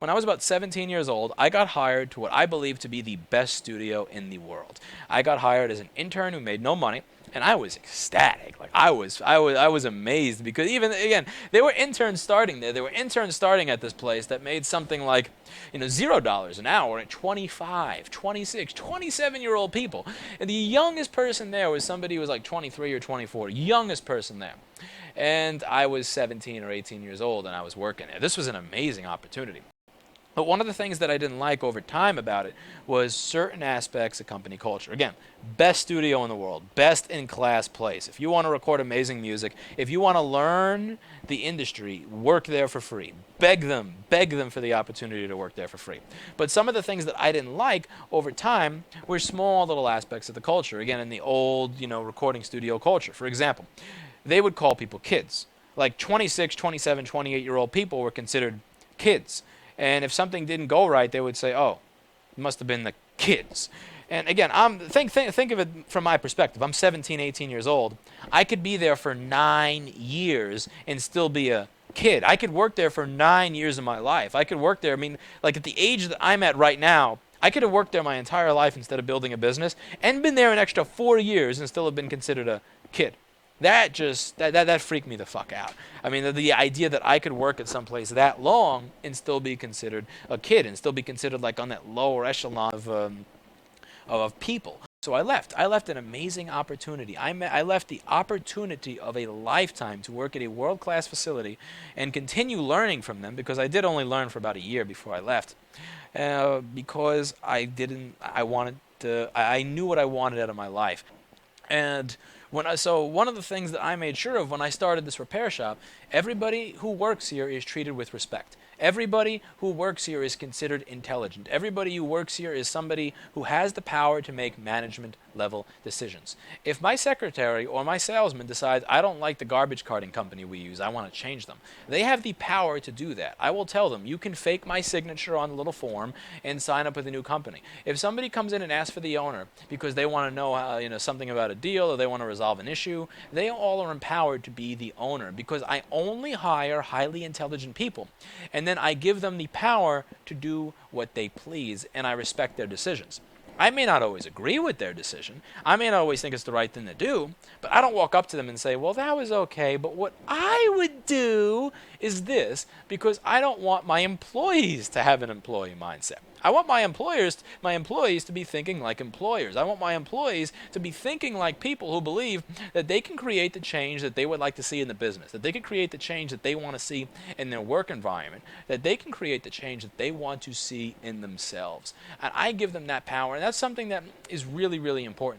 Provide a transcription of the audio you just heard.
When I was about 17 years old, I got hired to what I believe to be the best studio in the world. I got hired as an intern who made no money, and I was ecstatic. Like I was amazed because even again, there were interns starting there. There were interns starting at this place that made something like, $0 an hour at 25, 26, 27-year-old people. And the youngest person there was somebody who was like 23 or 24, youngest person there. And I was 17 or 18 years old and I was working there. This was an amazing opportunity. But one of the things that I didn't like over time about it was certain aspects of company culture. Again, best studio in the world, best in class place. If you want to record amazing music, if you want to learn the industry, work there for free. Beg them for the opportunity to work there for free. But some of the things that I didn't like over time were small little aspects of the culture. Again, in the old, recording studio culture. For example, they would call people kids. Like 26, 27, 28-year-old people were considered kids. And if something didn't go right, they would say, "Oh, it must have been the kids." And again, think of it from my perspective. I'm 17, 18 years old. I could be there for 9 years and still be a kid. I could work there for 9 years of my life. I could work there. I mean, like at the age that I'm at right now, I could have worked there my entire life instead of building a business and been there an extra 4 years and still have been considered a kid. That freaked me the fuck out. I mean, the idea that I could work at some place that long and still be considered a kid and still be considered like on that lower echelon of people. So I left. I left an amazing opportunity. I left the opportunity of a lifetime to work at a world-class facility and continue learning from them because I did only learn for about a year before I left. Because I knew what I wanted out of my life. And so one of the things that I made sure of when I started this repair shop, everybody who works here is treated with respect. Everybody who works here is considered intelligent. Everybody who works here is somebody who has the power to make management level decisions. If my secretary or my salesman decides I don't like the garbage carting company we use, I want to change them, they have the power to do that. I will tell them, you can fake my signature on the little form and sign up with a new company. If somebody comes in and asks for the owner because they want to know something about a deal or they want to resolve an issue, they all are empowered to be the owner because I only hire highly intelligent people. And then I give them the power to do what they please, and I respect their decisions. I may not always agree with their decision. I may not always think it's the right thing to do, but I don't walk up to them and say, well, that was okay, but what I would do is this, because I don't want my employees to have an employee mindset. I want my employees to be thinking like employers. I want my employees to be thinking like people who believe that they can create the change that they would like to see in the business, that they can create the change that they want to see in their work environment, that they can create the change that they want to see in themselves. And I give them that power, and that's something that is really, really important.